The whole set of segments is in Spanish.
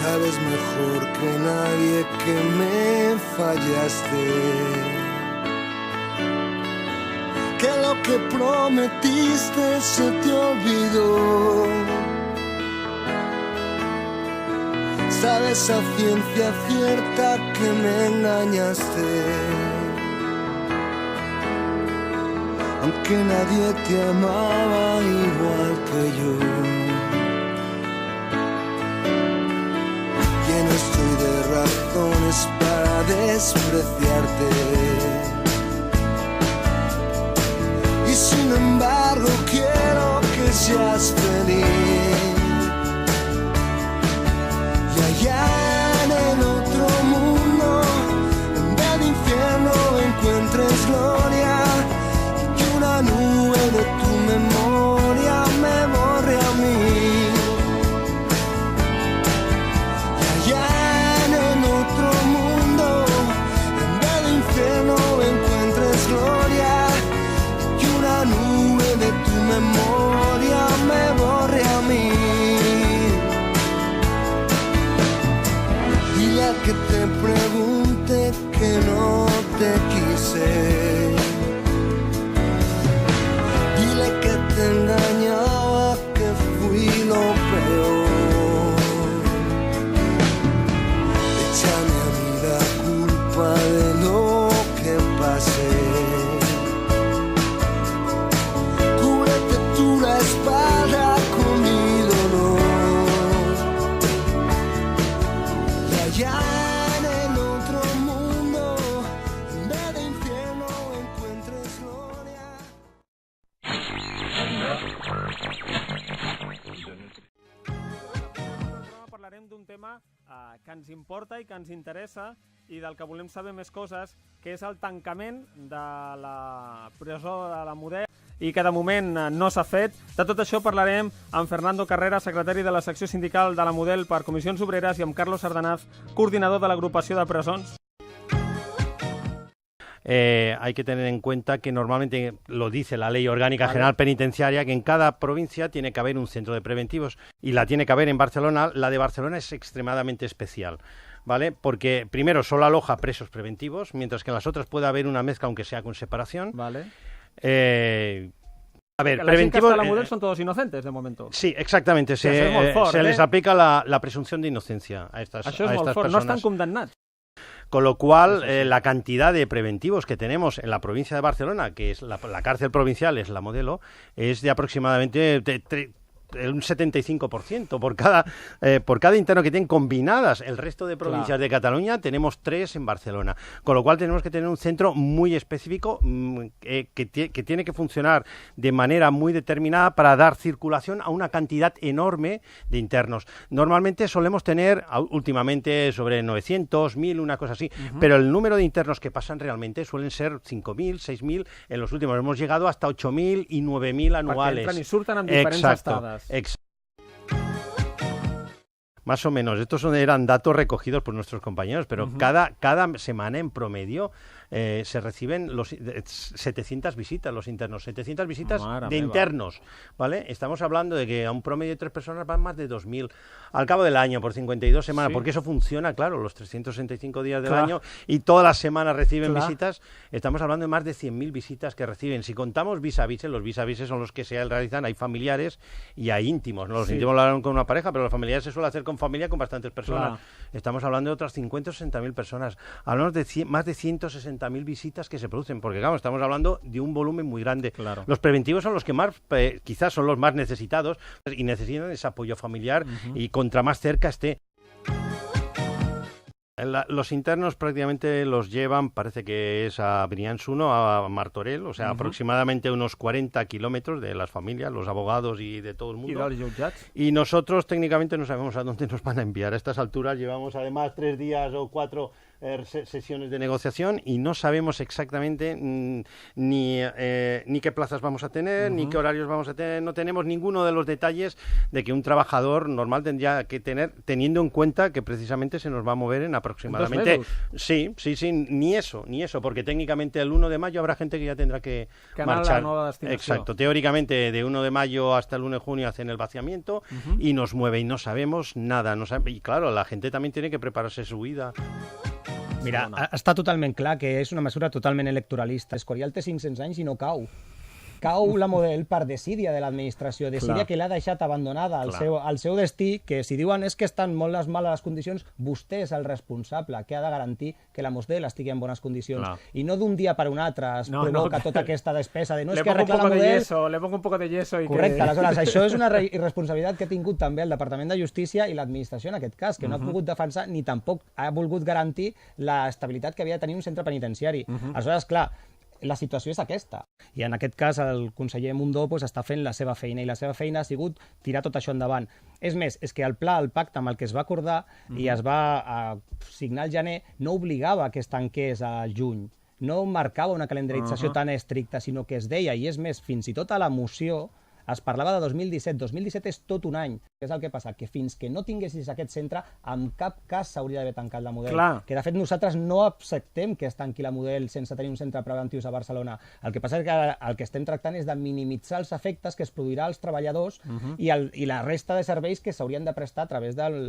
Sabes mejor que nadie que me fallaste, que lo que prometiste se te olvidó. Sabes a ciencia cierta que me engañaste, aunque nadie te amaba igual que yo. Lleno estoy de razones para despreciarte, y sin embargo quiero que seas feliz. Y allá en el otro mundo, en vez de infierno encuentres gloria, y que una nube de tu memoria me borre a mí. Y allá en el otro mundo, en vez de infierno encuentres gloria, y que una nube de tu memoria me borre a mí. Que te pregunte que no te quise, dile que te engañaba, que fui lo peor. Échame a mí la culpa de lo que pasé, cúbrete tú la espalda con mi dolor. Y allá d'un tema que ens importa i que ens interessa i del que volem saber més coses, que és el tancament de la presó de la Model i que de moment no s'ha fet. De tot això parlarem amb Fernando Carrera, secretari de la secció sindical de la Model per Comissions Obreres, i amb Carlos Sardanaz, coordinador de l'agrupació de presons. Hay que tener en cuenta que normalmente lo dice la Ley Orgánica General Penitenciaria, que en cada provincia tiene que haber un centro de preventivos, y la tiene que haber en Barcelona. La de Barcelona es extremadamente especial, ¿vale? Porque primero solo aloja presos preventivos, mientras que en las otras puede haber una mezcla, aunque sea con separación. Vale. A ver, la preventivos. Gent que està a la Model son todos inocentes de momento. Sí, exactamente. Se les aplica la presunción de inocencia a estas Això és molt fort. personas. No estan condemnats. Con lo cual, la cantidad de preventivos que tenemos en la provincia de Barcelona, que es la cárcel provincial, es la Modelo, es de aproximadamente un 75% por cada interno que tienen combinadas el resto de provincias de Cataluña. Tenemos 3 en Barcelona, con lo cual tenemos que tener un centro muy específico que tiene que funcionar de manera muy determinada para dar circulación a una cantidad enorme de internos. Normalmente solemos tener últimamente sobre 900, 1000, una cosa así, pero el número de internos que pasan realmente suelen ser 5000, 6000, en los últimos hemos llegado hasta 8000 y 9000 anuales. Perquè entren i surten amb diferents estades. Más o menos, estos eran datos recogidos por nuestros compañeros, pero cada semana en promedio se reciben 700 visitas los internos, 700 visitas internos, ¿vale? Estamos hablando de que a un promedio de 3 personas van más de 2000 al cabo del año, por 52 semanas, porque eso funciona, claro, los 365 días del año, y todas las semanas reciben visitas. Estamos hablando de más de 100.000 visitas que reciben. Si contamos vis a vis, los vis a vis son los que se realizan, hay familiares y hay íntimos, ¿no? Los íntimos lo harán con una pareja, pero los familiares se suele hacer con familia, con bastantes personas. Estamos hablando de otras 50 o 60.000 personas. Hablamos de más de 160.000 visitas que se producen, porque claro, estamos hablando de un volumen muy grande. Los preventivos son los que más, quizás son los más necesitados, y necesitan ese apoyo familiar, y contra más cerca esté. Los internos prácticamente los llevan, parece que es a Brians 1, a Martorell, o sea, aproximadamente unos 40 kilómetros de las familias, los abogados y de todo el mundo. Y nosotros técnicamente no sabemos a dónde nos van a enviar. A estas alturas llevamos además 3 días o 4 sesiones de negociación y no sabemos exactamente ni qué plazas vamos a tener, ni qué horarios vamos a tener. No tenemos ninguno de los detalles de que un trabajador normal tendría que tener, teniendo en cuenta que precisamente se nos va a mover en aproximadamente... Sí, ni eso, porque técnicamente el 1 de mayo habrá gente que ya tendrá que marchar. La nueva destinació. Exacto, teóricamente de 1 de mayo hasta el 1 de junio hacen el vaciamiento y nos mueve y no sabemos nada. Y claro, la gente también tiene que prepararse su vida. Mira, està totalment clar que és una mesura totalment electoralista. Escorial té 500 anys i no cau. Cau la Model per desídia de l'administració, desídia que l'ha deixat abandonada al seu destí, que si diuen és que estan molt males condicions, vostè és el responsable que ha de garantir que la Model estigui en bones condicions. I no d'un dia per un altre es provoca tota aquesta despesa de no és que arreglar la Model... Le pongo un poco de yeso i correcte, aleshores, això és una irresponsabilitat que ha tingut també el Departament de Justícia i l'administració en aquest cas, que no ha pogut defensar ni tampoc ha volgut garantir l'estabilitat que havia de tenir un centre penitenciari. Aleshores, clar, la situació és aquesta. I en aquest cas el conseller Mundó està fent la seva feina i la seva feina ha sigut tirar tot això endavant. És més, és que el pacte amb el que es va acordar i es va signar al gener no obligava que es tanqués a juny, no marcava una calendarització tan estricta, sinó que es deia, i és més, fins i tot a la moció es parlava de 2017. 2017 és tot un any. Què és el que passa? Que fins que no tinguessis aquest centre, en cap cas s'hauria d'haver tancat la Model. Que, de fet, nosaltres no acceptem que es tanqui la Model sense tenir un centre preventiu a Barcelona. El que passa és que el que estem tractant és de minimitzar els efectes que es produirà als treballadors i la resta de serveis que s'haurien de prestar a través del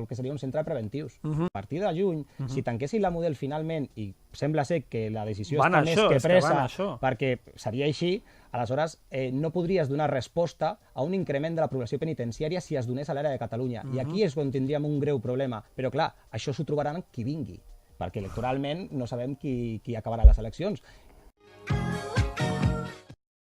que seria un centre preventius. A partir de juny, si tanquessin la Model finalment, i sembla ser que la decisió està més que presa perquè seria així, aleshores no podries donar resposta a un increment de la població penitenciària si es donés a l'àrea de Catalunya. I aquí és on tindríem un greu problema. Però clar, això s'ho trobaran qui vingui, perquè electoralment no sabem qui acabarà les eleccions.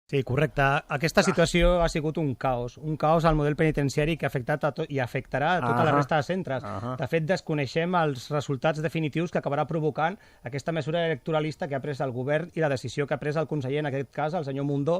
Sí, correcte. Aquesta situació ha sigut un caos al model penitenciari que ha afectat i afectarà a tota la resta de centres. De fet, desconeixem els resultats definitius que acabarà provocant aquesta mesura electoralista que ha pres el govern i la decisió que ha pres el conseller, en aquest cas, el senyor Mundó,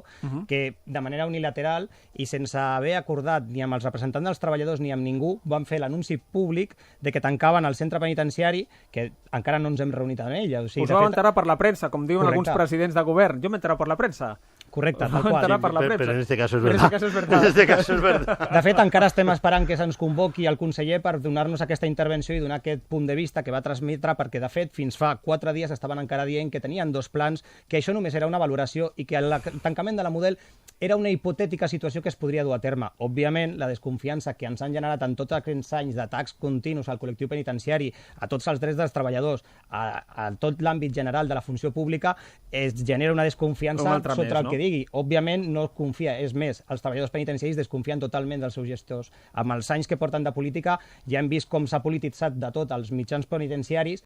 que de manera unilateral i sense haver acordat ni amb els representants dels treballadors ni amb ningú, van fer l'anunci públic de que tancaven el centre penitenciari, que encara no ens hem reunit amb ell. Us vau enterar per la premsa, com diuen alguns presidents de govern. Jo m'he enterat per la premsa. Correcte, tal qual. Pero en este caso es verdad. De fet, encara estem esperant que se'ns convoqui el conseller per donar-nos aquesta intervenció i donar aquest punt de vista que va transmetre, perquè, de fet, fins fa 4 dies estaven encara dient que tenien 2 plans, que això només era una valoració i que el tancament de la Model era una hipotètica situació que es podria dur a terme. Òbviament, la desconfiança que ens han generat en tots aquests anys d'atacs continus al col·lectiu penitenciari, a tots els drets dels treballadors, a tot l'àmbit general de la funció pública, es genera una desconfiança sota el que digui. Òbviament, no confia. És més, els treballadors penitenciaris desconfien totalment dels seus gestors. Amb els anys que porten de política ja hem vist com s'ha polititzat de tot els mitjans penitenciaris.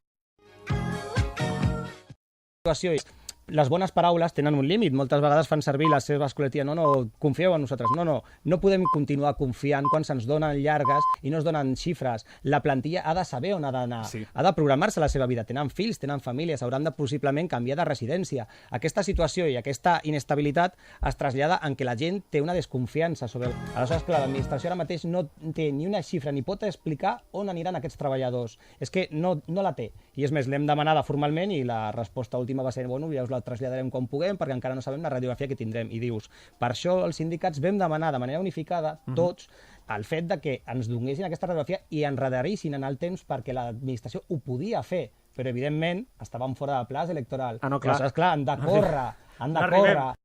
La situació és les bones paraules tenen un límit. Moltes vegades fan servir les seves col·lectives. No, confieu en nosaltres. No podem continuar confiant quan se'ns donen llargues i no es donen xifres. La plantilla ha de saber on ha d'anar. Ha de programar-se la seva vida. Tenen fills, tenen famílies, hauran de possiblement canviar de residència. Aquesta situació i aquesta inestabilitat es trasllada en què la gent té una desconfiança sobre... Aleshores, clar, l'administració ara mateix no té ni una xifra ni pot explicar on aniran aquests treballadors. És que no la té. I és més, l'hem demanada formalment i la resposta última va ser, bueno, ja us la traslladarem quan puguem perquè encara no sabem la radiografia que tindrem. I dius, per això els sindicats vam demanar de manera unificada, tots, el fet de que ens donessin aquesta radiografia i enredarissin en el temps perquè l'administració ho podia fer, però evidentment estaven fora de plaç electoral. Aleshores, clar, han de córrer.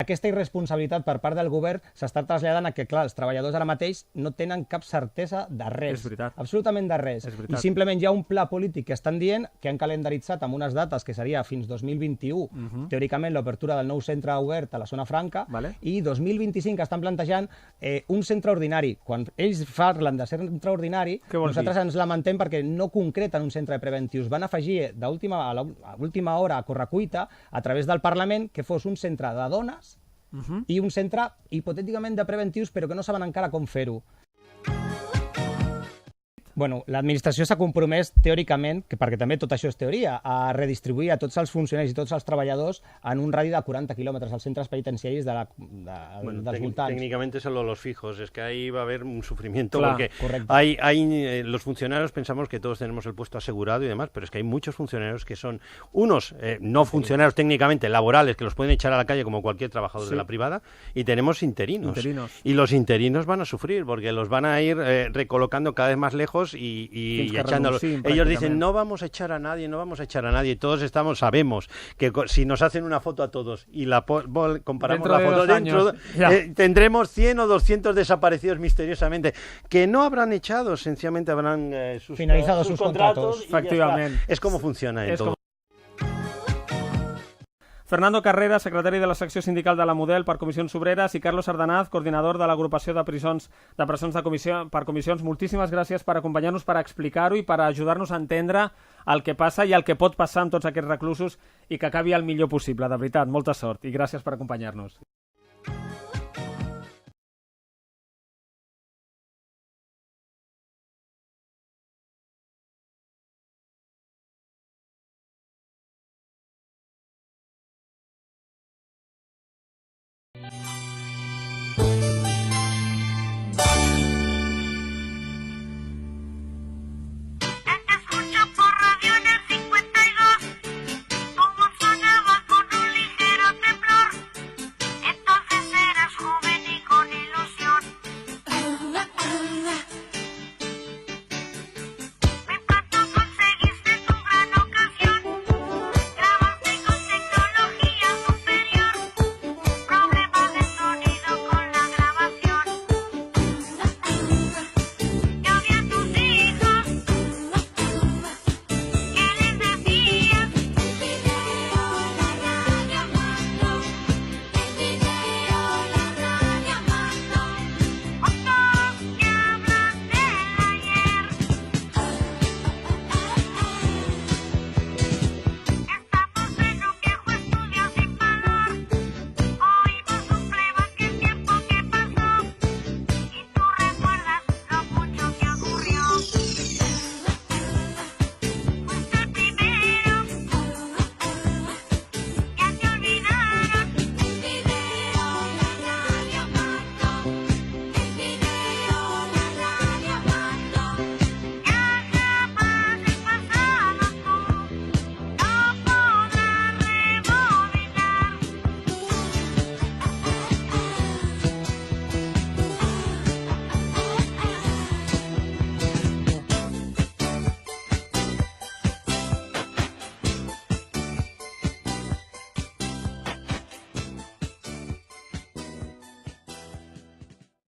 Aquesta irresponsabilitat per part del govern s'està traslladant a que, clar, els treballadors ara mateix no tenen cap certesa de res. És veritat. Absolutament de res. I simplement hi ha un pla polític que estan dient, que han calendaritzat amb unes dates que seria fins 2021, teòricament l'obertura del nou centre obert a la zona franca, i 2025 estan plantejant un centre ordinari. Quan ells parlen de centre ordinari, nosaltres ens lamentem perquè no concreten un centre de preventius. Van afegir a l'última hora a correcuita, a través del Parlament, que fos un centre de dones i un centre hipotèticament de preventius, però que no saben encara com fer-ho. Bueno, l'administració s'ha compromès teòricament, perquè també tot això és teoria, a redistribuir a tots els funcionaris i tots els treballadors en un radi de 40 quilòmetres als centres penitenciaris dels voltants. Técnicamente solo los fijos, es que ahí va a haber un sufrimiento, Claro, porque correcto. los funcionarios pensamos que todos tenemos el puesto asegurado y demás, pero es que hay muchos funcionarios que son unos no funcionarios técnicamente laborales, que los pueden echar a la calle como cualquier trabajador de la privada, y tenemos interinos. Y los interinos van a sufrir porque los van a ir recolocando cada vez más lejos y echándolos. Ellos dicen, no vamos a echar a nadie, no vamos a echar a nadie. Todos sabemos que si nos hacen una foto a todos y comparamos la foto dentro, tendremos 100 o 200 desaparecidos misteriosamente, que no habrán echado, sencillamente habrán finalizado sus contratos. Efectivamente. Es como funciona en todo. Fernando Carrera, secretari de la secció sindical de la Model per Comissions Obreres, i Carlos Ardanaz, coordinador de l'agrupació de presons per comissions. Moltíssimes gràcies per acompanyar-nos, per explicar-ho i per ajudar-nos a entendre el que passa i el que pot passar amb tots aquests reclusos i que acabi el millor possible. De veritat, molta sort i gràcies per acompanyar-nos.